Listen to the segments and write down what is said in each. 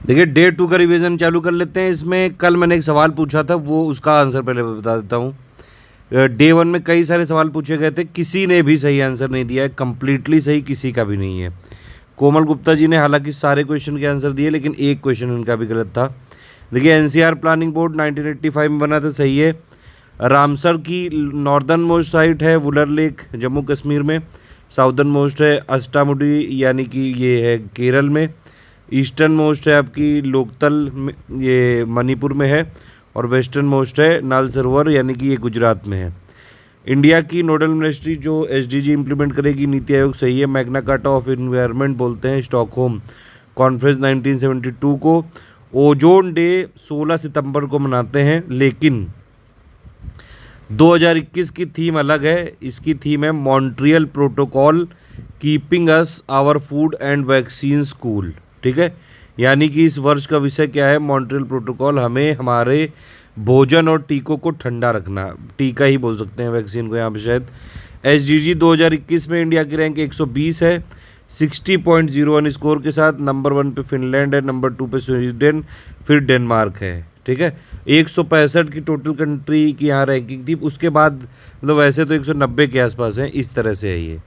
देखिए डे 2 का रिवीजन चालू कर लेते हैं। इसमें कल मैंने एक सवाल पूछा था, वो उसका आंसर पहले बता देता हूँ। डे 1 में कई सारे सवाल पूछे गए थे, किसी ने भी सही आंसर नहीं दिया है, कंप्लीटली सही किसी का भी नहीं है। कोमल गुप्ता जी ने हालांकि सारे क्वेश्चन के आंसर दिए, लेकिन एक क्वेश्चन उनका भी गलत था। देखिए एनसीआर प्लानिंग बोर्ड 1985 में बना था, सही है। रामसर की नॉर्दर्न मोस्ट साइट है वुलर लेक जम्मू कश्मीर में। साउदर्न मोस्ट है अष्टामुडी यानी कि ये है केरल में। ईस्टर्न मोस्ट है आपकी लोकतल ये मणिपुर में है। और वेस्टर्न मोस्ट है नाल सरोवर यानी कि ये गुजरात में है। इंडिया की नोडल मिनिस्ट्री जो एसडीजी इंप्लीमेंट करेगी नीति आयोग, सही है। मैग्ना कार्टा ऑफ इन्वायरमेंट बोलते हैं स्टॉकहोम कॉन्फ्रेंस 1972 को। ओजोन डे 16 सितंबर को मनाते हैं, लेकिन 2021 की थीम अलग है। इसकी थीम है Montreal protocol keeping us our food and vaccine cool. ठीक है, यानी कि इस वर्ष का विषय क्या है? मॉन्ट्रियल प्रोटोकॉल, हमें हमारे भोजन और टीकों को ठंडा रखना। टीका ही बोल सकते हैं वैक्सीन को यहाँ पे शायद। एसडीजी 2021 में इंडिया की रैंक 120 है 60.01 स्कोर के साथ। नंबर 1 पे फिनलैंड है, नंबर 2 पे स्वीडन, फिर डेनमार्क है। ठीक है, 165 की टोटल कंट्री की यहाँ रैंकिंग थी, उसके बाद मतलब वैसे तो 190 के आसपास है, इस तरह से है ये।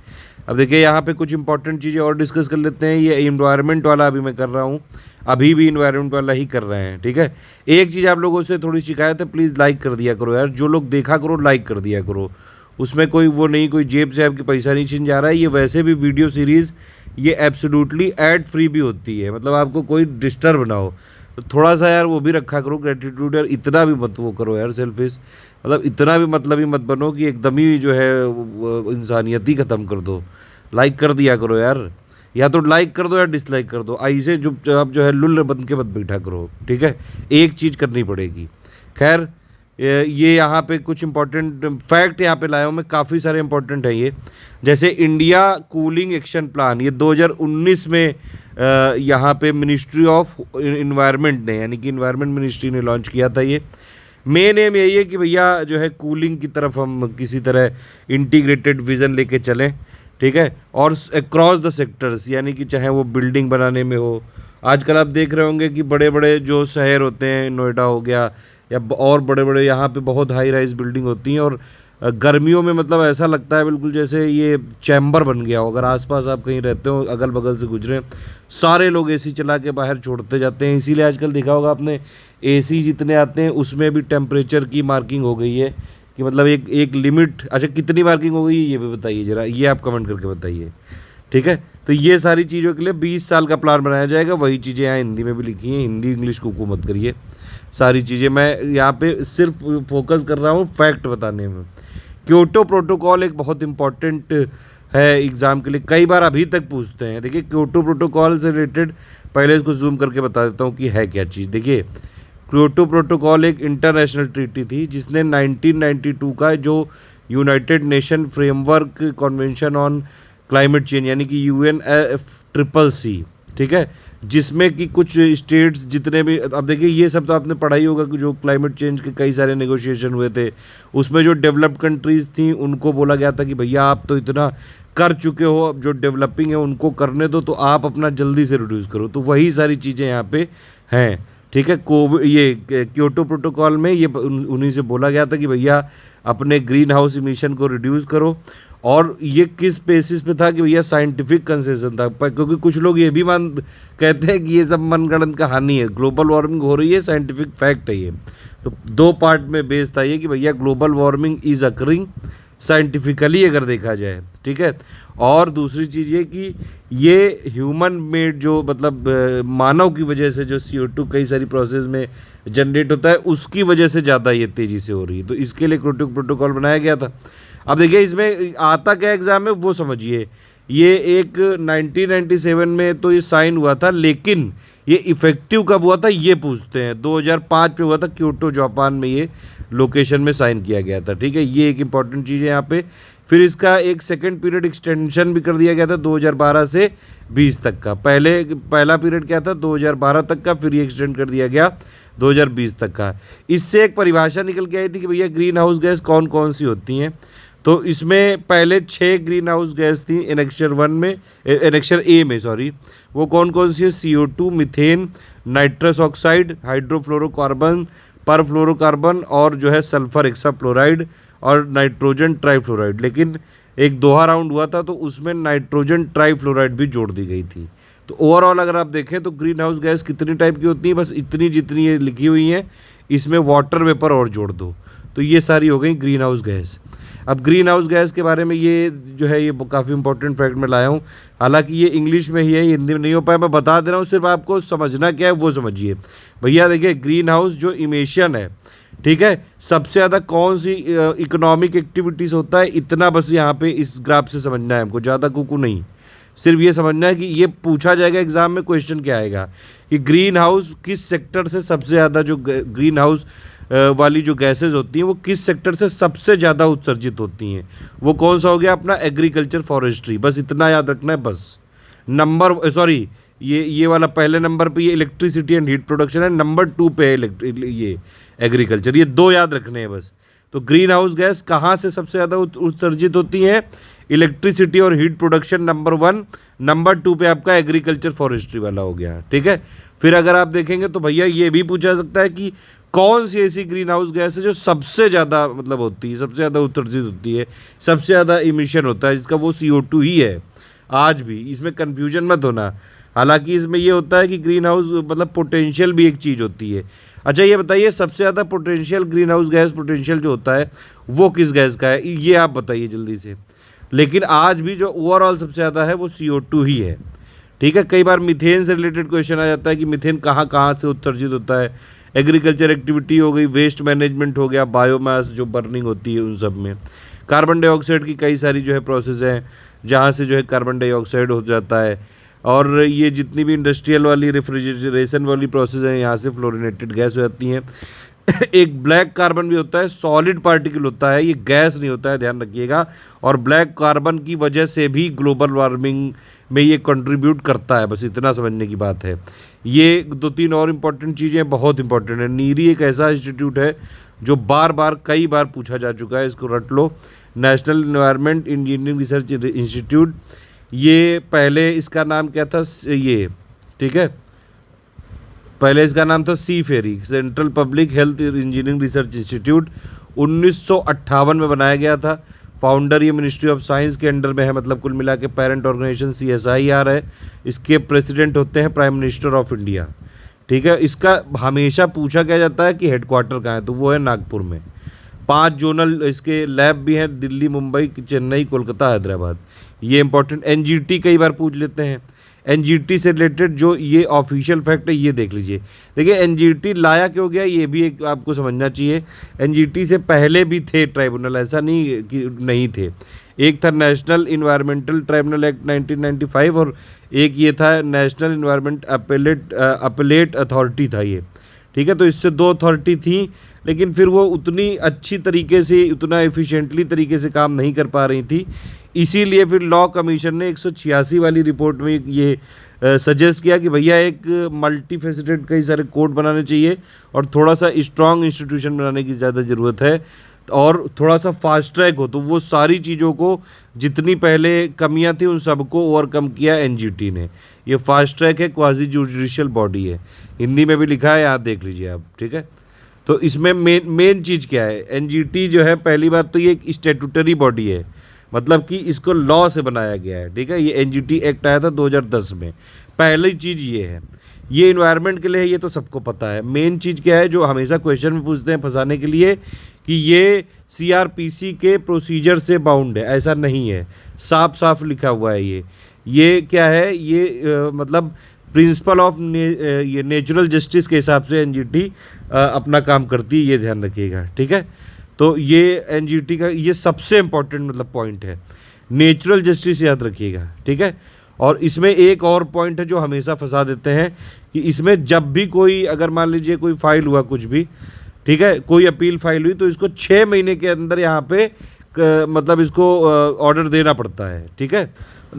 अब देखिए यहाँ पे कुछ इंपॉर्टेंट चीज़ें और डिस्कस कर लेते हैं। ये इन्वायरमेंट वाला अभी मैं कर रहा हूँ, अभी भी इन्वायरमेंट वाला ही कर रहे हैं। ठीक है, एक चीज़ आप लोगों से थोड़ी शिकायत है, प्लीज़ लाइक कर दिया करो यार। जो लोग देखा करो लाइक कर दिया करो, उसमें कोई वो नहीं, कोई जेब से आपकी पैसा नहीं छिन जा रहा है। ये वैसे भी वीडियो सीरीज़ ये एब्सोल्युटली एड फ्री भी होती है, मतलब आपको कोई डिस्टर्ब ना हो। तो थोड़ा सा यार वो भी रखा करो ग्रेटिट्यूड यार, इतना भी मत वो करो यार सेल्फिश, मतलब इतना भी मतलब ही मत बनो कि एकदम ही जो है इंसानियत ही ख़त्म कर दो। लाइक कर दिया करो यार, या तो लाइक कर दो या डिसलाइक कर दो, ऐसे चुपचाप जो है लुल्ल बन के मत बैठा करो। ठीक है, एक चीज़ करनी पड़ेगी। खैर ये यहाँ पे कुछ इंपॉर्टेंट फैक्ट यहाँ पे लाया हूँ मैं, काफ़ी सारे इंपॉर्टेंट है ये। जैसे इंडिया कूलिंग एक्शन प्लान, ये 2019 में यहाँ पे मिनिस्ट्री ऑफ इन्वायरमेंट ने यानी कि इन्वायरमेंट मिनिस्ट्री ने लॉन्च किया था। ये मेन एम यही है कि भैया जो है कूलिंग की तरफ हम किसी तरह इंटीग्रेटेड विज़न लेके चलें। ठीक है, और अक्रॉस द सेक्टर्स, यानी कि चाहे वो बिल्डिंग बनाने में हो। आजकल आप देख रहे होंगे कि बड़े बड़े जो शहर होते हैं, नोएडा हो गया या और बड़े बड़े यहाँ पे बहुत हाई राइज बिल्डिंग होती हैं, और गर्मियों में मतलब ऐसा लगता है बिल्कुल जैसे ये चैम्बर बन गया हो। अगर आसपास आप कहीं रहते हो, अगल बगल से गुजरे, सारे लोग एसी चला के बाहर छोड़ते जाते हैं। इसीलिए आजकल देखा होगा आपने, एसी जितने आते हैं उसमें भी टेम्परेचर की मार्किंग हो गई है कि मतलब एक लिमिट। अच्छा, कितनी मार्किंग हो गई ये भी बताइए ज़रा, ये आप कमेंट करके बताइए। ठीक है, तो ये सारी चीज़ों के लिए 20 साल का प्लान बनाया जाएगा। वही चीज़ें यहाँ हिंदी में भी लिखी हैं, हिंदी इंग्लिश को मत करिए। सारी चीज़ें मैं यहाँ पे सिर्फ फोकस कर रहा हूँ फैक्ट बताने में। क्योटो प्रोटोकॉल एक बहुत इंपॉर्टेंट है एग्ज़ाम के लिए, कई बार अभी तक पूछते हैं। देखिए क्योटो प्रोटोकॉल से रिलेटेड पहले इसको जूम करके बता देता हूँ कि है क्या चीज़। देखिए क्योटो प्रोटोकॉल एक इंटरनेशनल ट्रीटी थी जिसने 1992 का जो United nation framework convention on climate change यानी कि UNFCCC, ठीक है, जिसमें कि कुछ स्टेट्स जितने भी, अब देखिए ये सब तो आपने पढ़ा ही होगा कि जो क्लाइमेट चेंज के कई सारे नेगोशिएशन हुए थे, उसमें जो डेवलप्ड कंट्रीज़ थी उनको बोला गया था कि भैया आप तो इतना कर चुके हो, अब जो डेवलपिंग है उनको करने दो, तो आप अपना जल्दी से रिड्यूस करो। तो वही सारी चीज़ें यहाँ पे हैं। ठीक है, ये क्योटो प्रोटोकॉल में ये उन्हीं से बोला गया था कि भैया अपने ग्रीन हाउस इमिशन को रिड्यूस करो। और ये किस बेसिस पे था कि भैया साइंटिफिक कंसेशन था, क्योंकि कुछ लोग ये भी कहते हैं कि ये सब मनगढ़ंत कहानी है, ग्लोबल वार्मिंग हो रही है, साइंटिफिक फैक्ट है ये। तो दो पार्ट में बेस था ये कि भैया global warming is occurring scientifically अगर देखा जाए। ठीक है, और दूसरी चीज़ ये कि ये ह्यूमन मेड जो मतलब मानव की वजह से जो CO2 कई सारी प्रोसेस में जनरेट होता है, उसकी वजह से ज़्यादा ये तेज़ी से हो रही है। तो इसके लिए क्योटो प्रोटोकॉल बनाया गया था। अब देखिए इसमें आता क्या एग्ज़ाम है वो समझिए। ये एक 1997 में तो ये साइन हुआ था, लेकिन ये इफ़ेक्टिव कब हुआ था ये पूछते हैं। 2005 में हुआ था, क्योटो जापान में ये लोकेशन में साइन किया गया था। ठीक है, ये एक इंपॉर्टेंट चीज़ है यहाँ पे। फिर इसका एक सेकंड पीरियड एक्सटेंशन भी कर दिया गया था 2012 से 20 तक का। पहला पीरियड क्या था 2012 तक का, फिर ये एक्सटेंड कर दिया गया 2020 तक का। इससे एक परिभाषा निकल के आई थी कि भैया ग्रीन हाउस गैस कौन कौन सी होती हैं। तो इसमें पहले 6 ग्रीन हाउस गैस थी एनेक्सर 1 में, एनेक्सर ए में सॉरी। वो कौन कौन सी है? CO2, methane, nitrous oxide, hydrofluorocarbon, perfluorocarbon और जो है सल्फर हेक्साफ्लोराइड और नाइट्रोजन ट्राइफ्लोराइड। लेकिन एक दोहा राउंड हुआ था तो उसमें नाइट्रोजन ट्राइफ्लोराइड भी जोड़ दी गई थी। तो ओवरऑल अगर आप देखें तो ग्रीन हाउस गैस कितनी टाइप की होती है? बस इतनी जितनी ये लिखी हुई है, इसमें वाटर वेपर और जोड़ दो तो ये सारी हो गई ग्रीन हाउस गैस। अब ग्रीन हाउस गैस के बारे में ये जो है ये काफ़ी इंपॉर्टेंट फैक्ट मैं लाया हूँ। हालांकि ये इंग्लिश में ही है, हिंदी में नहीं हो पाया, मैं बता दे रहा हूँ, सिर्फ आपको समझना क्या है वो समझिए। भैया देखिए, ग्रीन हाउस जो इमिशन है, ठीक है, सबसे ज़्यादा कौन सी इकोनॉमिक एक्टिविटीज़ होता है, इतना बस यहाँ पे इस ग्राफ से समझना है हमको, ज़्यादा कुकू नहीं। सिर्फ ये समझना है कि ये पूछा जाएगा एग्जाम में, क्वेश्चन क्या आएगा कि ग्रीन हाउस किस सेक्टर से सबसे ज़्यादा, जो ग्रीन हाउस वाली जो गैसेज होती हैं वो किस सेक्टर से सबसे ज़्यादा उत्सर्जित होती हैं। वो कौन सा हो गया अपना? Agriculture, forestry. बस इतना याद रखना है बस। नंबर सॉरी, ये वाला पहले नंबर पे ये इलेक्ट्रिसिटी एंड हीट प्रोडक्शन है, नंबर 2 पे है ये एग्रीकल्चर। ये 2 याद रखने हैं बस। तो ग्रीन हाउस गैस कहाँ से सबसे ज़्यादा उत्सर्जित होती हैं? इलेक्ट्रिसिटी और हीट प्रोडक्शन नंबर 1, नंबर 2 पे आपका एग्रीकल्चर फॉरेस्ट्री वाला हो गया, ठीक है। फिर अगर आप देखेंगे तो भैया ये भी पूछा जा सकता है कि कौन सी ऐसी ग्रीन हाउस गैस है जो सबसे ज़्यादा मतलब होती है, सबसे ज़्यादा उत्सर्जित होती है, सबसे ज़्यादा इमिशन होता है, जिसका वो CO2 ही है। आज भी इसमें कन्फ्यूजन मत होना। हालांकि इसमें ये होता है कि ग्रीन हाउस मतलब पोटेंशियल भी एक चीज़ होती है। अच्छा ये बताइए, सबसे ज़्यादा potential green house gas potential जो होता है वो किस गैस का है? ये आप बताइए जल्दी से। लेकिन आज भी जो ओवरऑल सबसे ज़्यादा है वो CO2 ही है, ठीक है। कई बार मीथेन से रिलेटेड क्वेश्चन आ जाता है कि मीथेन कहाँ कहाँ से उत्सर्जित होता है। एग्रीकल्चर एक्टिविटी हो गई, वेस्ट मैनेजमेंट हो गया, बायोमास जो बर्निंग होती है उन सब में। कार्बन डाइऑक्साइड की कई सारी जो है प्रोसेस हैं जहाँ से जो है कार्बन डाइऑक्साइड हो जाता है। और ये जितनी भी इंडस्ट्रियल वाली रेफ्रिजरेशन वाली प्रोसेस हैं यहाँ से फ्लोरिनेटेड गैस हो जाती हैं। एक ब्लैक कार्बन भी होता है, सॉलिड पार्टिकल होता है, ये गैस नहीं होता है, ध्यान रखिएगा। और ब्लैक कार्बन की वजह से भी ग्लोबल वार्मिंग में ये कंट्रीब्यूट करता है, बस इतना समझने की बात है। ये 2-3 और इम्पॉर्टेंट चीज़ें बहुत इंपॉर्टेंट है। नीरी एक ऐसा इंस्टीट्यूट है जो बार बार कई बार पूछा जा चुका है, इसको रट लो। National environment engineering research institute, ये पहले इसका नाम क्या था ये, ठीक है, पहले इसका नाम था सीफेरी, central public health engineering research institute. 1958 में बनाया गया था। फाउंडर ये मिनिस्ट्री ऑफ साइंस के अंडर में है, मतलब कुल मिला के पेरेंट ऑर्गेनाइजेशन CSIR है। इसके प्रेसिडेंट होते हैं प्राइम मिनिस्टर ऑफ इंडिया, ठीक है। इसका हमेशा पूछा क्या जाता है कि हेडक्वार्टर कहाँ है, तो वो है नागपुर में। 5 जोनल इसके लैब भी हैं, दिल्ली, मुंबई, चेन्नई, कोलकाता, हैदराबाद। ये इंपॉर्टेंट। NGT कई बार पूछ लेते हैं। NGT से रिलेटेड जो ये ऑफिशियल फैक्ट है ये देख लीजिए। देखिए NGT लाया क्यों गया ये भी एक आपको समझना चाहिए। NGT से पहले भी थे ट्राइब्यूनल, ऐसा नहीं कि नहीं थे। एक था नेशनल इन्वायरमेंटल ट्राइब्यूनल एक्ट 1995 और एक ये था नेशनल इन्वायरमेंट अपलेट अथॉरिटी था ये, ठीक है। तो इससे 2 अथॉरिटी थी, लेकिन फिर वो उतनी अच्छी तरीके से, उतना एफिशिएंटली तरीके से काम नहीं कर पा रही थी। इसीलिए फिर लॉ कमीशन ने 186 वाली रिपोर्ट में ये सजेस्ट किया कि भैया एक मल्टी फेसेटेड कई सारे कोड बनाने चाहिए और थोड़ा सा स्ट्रॉन्ग इंस्टीट्यूशन बनाने की ज़्यादा ज़रूरत है और थोड़ा सा फास्ट ट्रैक हो। तो वो सारी चीज़ों को, जितनी पहले कमियां थी उन सबको ओवरकम किया NGT ने। ये फास्ट ट्रैक है, क्वाजी जुडिशियल बॉडी है, हिंदी में भी लिखा है, यहाँ देख लीजिए आप, ठीक है। तो इसमें मेन चीज़ क्या है? NGT जो है, पहली बात तो ये एक स्टेटूटरी बॉडी है, मतलब कि इसको लॉ से बनाया गया है, ठीक है। ये NGT एक्ट आया था 2010 में। पहली चीज़ ये है, ये इन्वायरमेंट के लिए है, ये तो सबको पता है। मेन चीज़ क्या है जो हमेशा क्वेश्चन में पूछते हैं फंसाने के लिए, कि ये CRPC के प्रोसीजर से बाउंड है, ऐसा नहीं है, साफ साफ लिखा हुआ है। ये क्या है, ये मतलब प्रिंसिपल ऑफ ये नेचुरल जस्टिस के हिसाब से NGT अपना काम करती है, ये ध्यान रखिएगा, ठीक है। तो ये NGT का ये सबसे इम्पोर्टेंट मतलब पॉइंट है, नेचुरल जस्टिस याद रखिएगा, ठीक है। और इसमें एक और पॉइंट है जो हमेशा फंसा देते हैं कि इसमें जब भी कोई, अगर मान लीजिए कोई फाइल हुआ कुछ भी, ठीक है, कोई अपील फाइल हुई, तो इसको 6 महीने के अंदर यहाँ पे मतलब इसको ऑर्डर देना पड़ता है, ठीक है।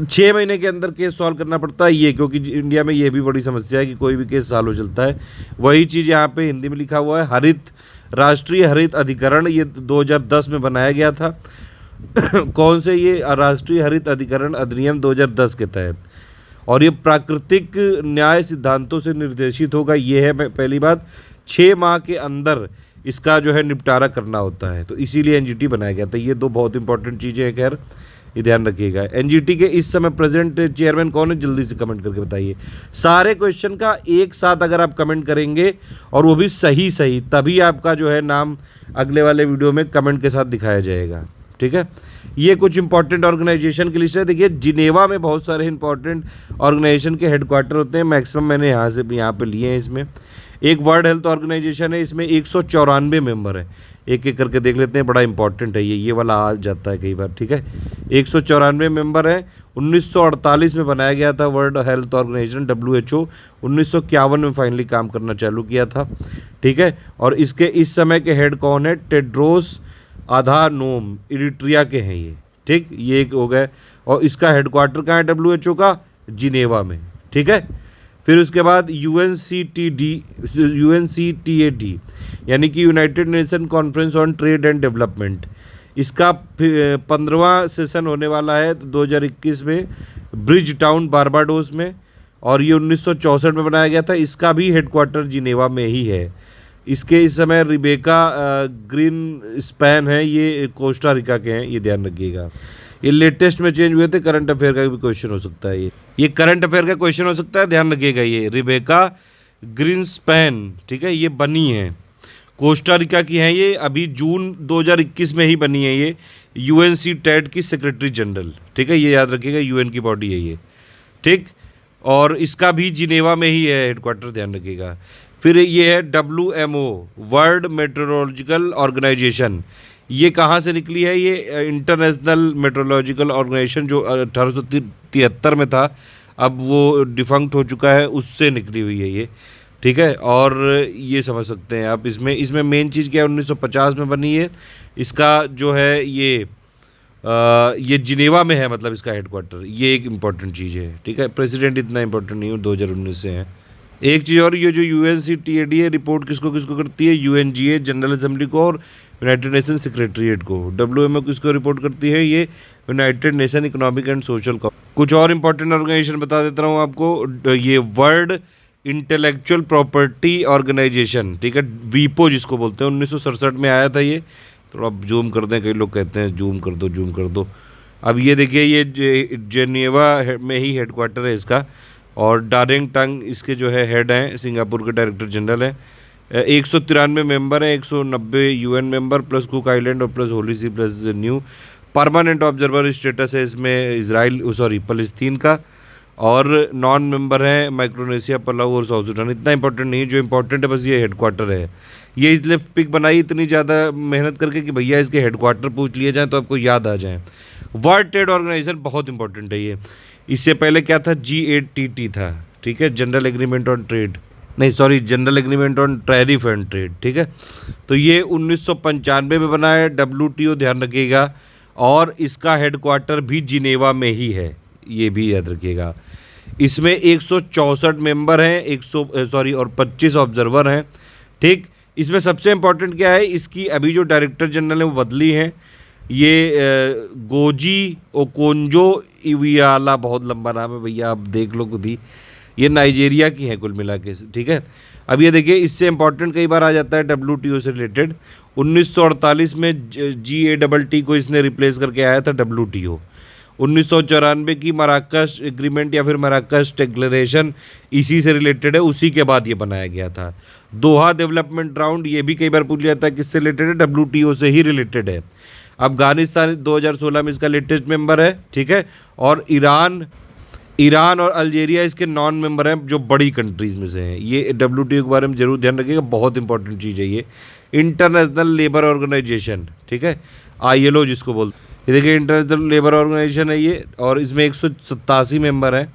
6 महीने के अंदर केस सॉल्व करना पड़ता है ये, क्योंकि इंडिया में ये भी बड़ी समस्या है कि कोई भी केस सालों चलता है। वही चीज़ यहाँ पे हिंदी में लिखा हुआ है, राष्ट्रीय हरित अधिकरण, ये 2010 में बनाया गया था। कौन से? ये राष्ट्रीय हरित अधिकरण अधिनियम 2010 के तहत। और ये प्राकृतिक न्याय सिद्धांतों से निर्देशित होगा। ये है पहली बात, 6 माह के अंदर इसका जो है निपटारा करना होता है, तो इसीलिए एनजीटी बनाया गया था। ये दो बहुत इंपॉर्टेंट चीज़ें हैं। खैर, ये ध्यान रखिएगा। एनजीटी के इस समय प्रेजेंट चेयरमैन कौन है, जल्दी से कमेंट करके बताइए। सारे क्वेश्चन का एक साथ अगर आप कमेंट करेंगे और वो भी सही सही, तभी आपका जो है नाम अगले वाले वीडियो में कमेंट के साथ दिखाया जाएगा। ठीक है, ये कुछ इंपॉर्टेंट ऑर्गेनाइजेशन की लिस्ट है। देखिए, जिनेवा में बहुत सारे इंपॉर्टेंट ऑर्गेनाइजेशन के हेडक्वार्टर होते हैं। मैक्सिमम मैंने यहाँ पे लिए हैं। इसमें एक वर्ल्ड हेल्थ ऑर्गेनाइजेशन है, इसमें 194 मेंबर है। एक एक करके देख लेते हैं, बड़ा इंपॉर्टेंट है ये वाला आ जाता है कई बार। ठीक है, 194 मेंबर हैं। 1948 में बनाया गया था वर्ल्ड हेल्थ ऑर्गेनाइजेशन, WHO। 1951 में फाइनली काम करना चालू किया था। ठीक है, और इसके इस समय के हेड कौन है? टेड्रोस अधानोम, इरिट्रिया के हैं ये। ठीक, ये एक हो गए। और इसका हेडक्वार्टर कहाँ है WHO का? जिनेवा में। ठीक है, फिर उसके बाद UNCTAD यानी कि United nation conference on trade and development, इसका 15वां सेशन होने वाला है 2021 में ब्रिज टाउन बारबाडोस में। और ये 1964 में बनाया गया था। इसका भी हेडक्वार्टर जिनेवा में ही है। इसके इस समय रिबेका ग्रीन स्पैन है, ये कोस्टा रिका के हैं, ये ध्यान रखिएगा। ये लेटेस्ट में चेंज हुए थे। करंट अफेयर का भी क्वेश्चन हो सकता है। ये करंट अफेयर का क्वेश्चन हो सकता है, ध्यान रखिएगा। ये रिबेका ग्रीनस्पैन, ठीक है, ये बनी है, कोस्टा रिका की हैं। ये अभी जून 2021 में ही बनी है। ये UNCTAD की सेक्रेटरी जनरल। ठीक है, ये याद रखिएगा, UN की बॉडी है ये। ठीक, और इसका भी जिनेवा में ही है हेडक्वार्टर, ध्यान रखिएगा। फिर ये है WMO, वर्ल्ड मेट्रोलॉजिकल ऑर्गेनाइजेशन। ये कहाँ से निकली है? ये इंटरनेशनल मेट्रोलॉजिकल ऑर्गेनाइजेशन जो 1873 में था, अब वो डिफंक्ट हो चुका है, उससे निकली हुई है ये। ठीक है, और ये समझ सकते हैं आप। इसमें मेन चीज़ क्या है? 1950 में बनी है। इसका जो है ये जिनेवा में है, मतलब इसका हेडक्वार्टर। ये एक इम्पॉर्टेंट चीज़ है। ठीक है, प्रेसिडेंट इतना इम्पोर्टेंट नहीं है, 2019 से है। एक चीज़ और, ये जो UNCTAD है, रिपोर्ट किसको किसको करती है? UNGA जनरल असेंबली को और यूनाइटेड नेशन सेक्रेटरीट को। WMO किसको रिपोर्ट करती है? ये United nation economic and social. कुछ और इंपॉर्टेंट ऑर्गेनाइजेशन बता देता हूँ आपको। ये वर्ल्ड इंटेलेक्चुअल प्रॉपर्टी ऑर्गेनाइजेशन, ठीक है, वीपो जिसको बोलते हैं, 1967 में आया था ये। थोड़ा जूम कर दें, कई लोग कहते हैं जूम कर दो। अब ये देखिए, ये जेनेवा में ही हेडक्वार्टर है इसका। और डारेंग टंग इसके जो है हेड हैं, सिंगापुर के डायरेक्टर जनरल हैं। 193 मेंबर हैं, 190 UN member plus Cook island और plus Holy See plus Niue. Permanent observer status है इसमें फलस्तीन का। और नॉन मेंबर हैं माइक्रोनेशिया, पलाऊ और साउथ सुडान। इतना इंपॉर्टेंट नहीं है, जो इंपॉर्टेंट है बस ये हेडक्वार्टर है। ये इसलिए पिक बनाई इतनी ज़्यादा मेहनत करके कि भैया इसके हेडक्वार्टर पूछ लिए जाएँ तो आपको याद आ जाए। वर्ल्ड ट्रेड ऑर्गेनाइजेशन बहुत इंपॉर्टेंट है ये। इससे पहले क्या था? GATT था। ठीक है, जनरल एग्रीमेंट ऑन ट्रेड, नहीं sorry, general agreement on tariff and trade. ठीक है, तो ये 1995 में बना है। WTO ध्यान रखिएगा, और इसका हेडक्वार्टर भी जिनेवा में ही है, ये भी याद रखिएगा। इसमें 164 मेंबर हैं, और 25 ऑब्जर्वर हैं। ठीक, इसमें सबसे इम्पोर्टेंट क्या है? इसकी अभी जो डायरेक्टर जनरल है वो बदली हैं। ये गोजी ओकोंजो इवियाला, बहुत लंबा नाम है भैया, आप देख लो खुद ही। ये नाइजीरिया की हैं कुल मिला के। ठीक है, अब ये देखिए, इससे इम्पोर्टेंट कई बार आ जाता है WTO से रिलेटेड। 1948 में GATT को इसने रिप्लेस करके आया था WTO। 1994 की मराकश एग्रीमेंट या फिर मराकश डिक्लेरेशन इसी से रिलेटेड है, उसी के बाद ये बनाया गया था। दोहा डेवलपमेंट राउंड, ये भी कई बार पूछ लिया जाता है किससे रिलेटेड है? WTO से ही रिलेटेड है। अफगानिस्तान 2016 में इसका लेटेस्ट मेंबर है। ठीक है, और ईरान और अल्जीरिया इसके नॉन मेंबर हैं, जो बड़ी कंट्रीज़ में से हैं। ये WTO के बारे में जरूर ध्यान रखिएगा, बहुत इंपॉर्टेंट चीज़ है ये। इंटरनेशनल लेबर ऑर्गेनाइजेशन, ठीक है, ILO जिसको बोलते हैं। ये देखिए, इंटरनेशनल लेबर ऑर्गेनाइजेशन है ये, और इसमें 187 मेंबर हैं।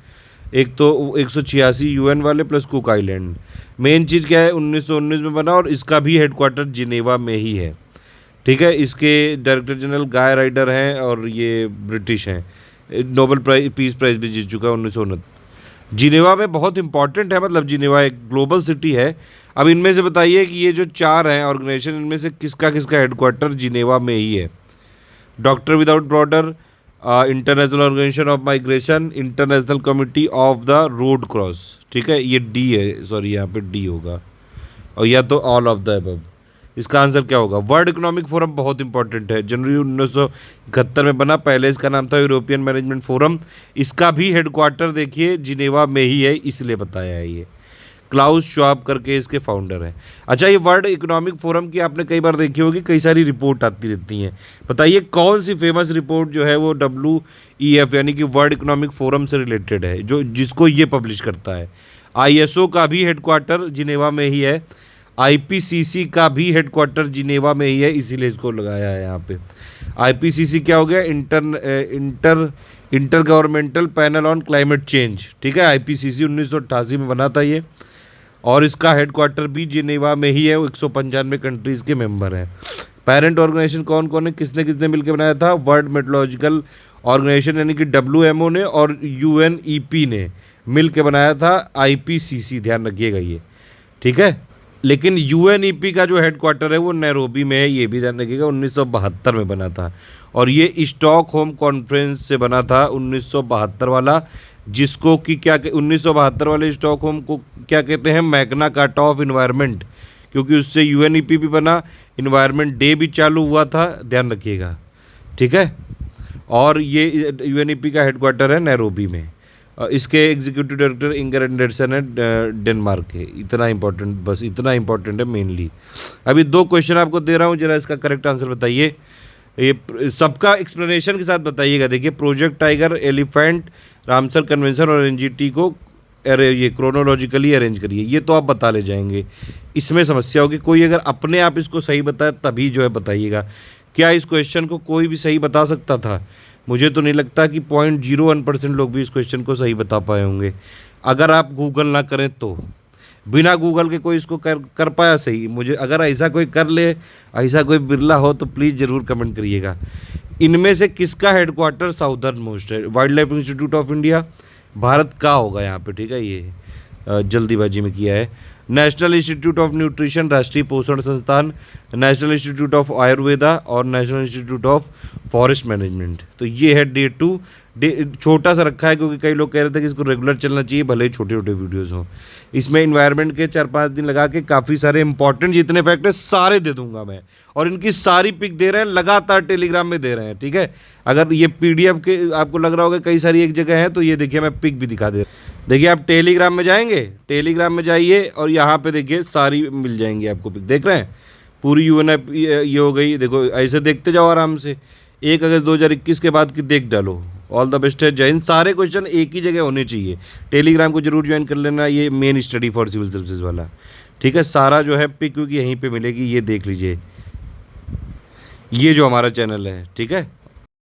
एक तो 186 UN वाले प्लस कुक आइलैंड। मेन चीज़ क्या है? 1919 में बना, और इसका भी हेडक्वार्टर जिनेवा में ही है। ठीक है, इसके डायरेक्टर जनरल गाय राइडर हैं, और ये ब्रिटिश हैं। नोबेल पीस प्राइज़ भी जीत चुका है 1929। जिनेवा में बहुत इंपॉर्टेंट है, मतलब जिनेवा एक ग्लोबल सिटी है। अब इनमें से बताइए कि ये जो 4 हैं ऑर्गेनाइजेशन, इनमें से किसका हेडक्वार्टर जिनेवा में ही है? Doctor without border, international organisation of migration, international committee of the red cross. ठीक है, ये डी है, सॉरी यहाँ पे डी होगा, और या तो ऑल ऑफ द अबव। इसका आंसर क्या होगा? वर्ल्ड इकोनॉमिक फोरम बहुत इंपॉर्टेंट है, जनवरी 1971 में बना, पहले इसका नाम था यूरोपियन मैनेजमेंट फोरम। इसका भी हेडक्वार्टर देखिए जिनेवा में ही है, इसलिए बताया है ये। क्लाउस श्वाब करके इसके फाउंडर हैं। अच्छा, ये वर्ल्ड इकोनॉमिक फोरम की आपने कई बार देखी होगी, कई सारी रिपोर्ट आती रहती हैं। बताइए कौन सी फेमस रिपोर्ट जो है वो WEF यानी कि वर्ल्ड इकोनॉमिक फोरम से रिलेटेड है, जो जिसको ये पब्लिश करता है। ISO का भी हेडक्वार्टर जिनेवा में ही है, IPCC का भी हेडक्वार्टर जिनेवा में ही है, इसीलिए इसको लगाया है यहाँ पे। IPCC क्या हो गया? Inter governmental panel on climate change. ठीक है, IPCC 1988 में बना था ये, और इसका हेडक्वार्टर भी जिनेवा में ही है। 195 कंट्रीज़ के मेंबर हैं। पेरेंट ऑर्गेनाइजेशन कौन कौन है, किसने किसने मिलकर बनाया था? वर्ल्ड मेट्रोलॉजिकल ऑर्गेनाइजेशन यानी कि WMO ने, और UNEP ने मिल के बनाया था IPCC, ध्यान रखिएगा ये। ठीक है, लेकिन UNEP का जो हेडक्वार्टर है वो नैरोबी में है, ये भी ध्यान रखिएगा। 1972 में बना था, और ये स्टॉकहोम कॉन्फ्रेंस से बना था 1972 वाला, जिसको कि क्या 1972 वाले स्टॉकहोम को क्या कहते हैं? मैग्ना कार्टा ऑफ इन्वायरमेंट, क्योंकि उससे UNEP भी बना, इन्वायरमेंट डे भी चालू हुआ था, ध्यान रखिएगा। ठीक है, और ये UNEP का हेडक्वार्टर है नैरोबी में। इसके एग्जीक्यूटिव डायरेक्टर इंगर एंडरसन है, डेनमार्क के। इतना इंपॉर्टेंट, बस इतना इंपॉर्टेंट है मेनली। अभी 2 क्वेश्चन आपको दे रहा हूँ, जरा इसका करेक्ट आंसर बताइए। ये सबका एक्सप्लेनेशन के साथ बताइएगा। देखिए, project tiger, elephant, Ramsar convention और NGT को ये क्रोनोलॉजिकली अरेंज करिए, ये तो आप बता ले जाएंगे। इसमें समस्या होगी, कोई अगर अपने आप इसको सही बताए तभी जो है बताइएगा। क्या इस क्वेश्चन को कोई भी सही बता सकता था? मुझे तो नहीं लगता कि 0.01% लोग भी इस क्वेश्चन को सही बता पाए होंगे, अगर आप गूगल ना करें तो। बिना गूगल के कोई इसको कर पाया सही? मुझे अगर ऐसा कोई कर ले, ऐसा कोई बिरला हो तो प्लीज़ ज़रूर कमेंट करिएगा। इनमें से किसका हेडक्वार्टर साउदर्न मोस्ट है? Wild life institute of India, Bharat का होगा यहाँ पे। ठीक है, ये जल्दीबाजी में किया है। नेशनल इंस्टीट्यूट ऑफ न्यूट्रिशन, राष्ट्रीय पोषण संस्थान, नेशनल इंस्टीट्यूट ऑफ आयुर्वेदा और national institute of forest management. तो ये है डे 2। छोटा सा रखा है क्योंकि कई लोग कह रहे थे कि इसको रेगुलर चलना चाहिए, भले ही छोटे छोटे वीडियोस हों। इसमें इन्वायरमेंट के 4-5 दिन लगा के काफ़ी सारे इंपॉर्टेंट जितने फैक्ट है सारे दे दूंगा मैं, और इनकी सारी पिक दे रहे हैं, लगातार टेलीग्राम में दे रहे हैं। ठीक है, अगर ये PDF के आपको लग रहा होगा कई सारी एक जगह है, तो ये देखिए मैं पिक भी दिखा दे रहा हूँ। देखिए, आप टेलीग्राम में जाएंगे, टेलीग्राम में जाइए और यहाँ पे देखिए सारी मिल जाएंगी आपको पिक। देख रहे हैं, पूरी UNEP ये हो गई। देखो, ऐसे देखते जाओ आराम से। 1 अगस्त 2021 के बाद की देख डालो। ऑल द बेस्ट है, जय हिंद। सारे क्वेश्चन एक ही जगह होने चाहिए। टेलीग्राम को जरूर ज्वाइन कर लेना, ये main study for civil services वाला। ठीक है, सारा जो है पिक यहीं पे मिलेगी, ये देख लीजिए, ये जो हमारा चैनल है। ठीक है।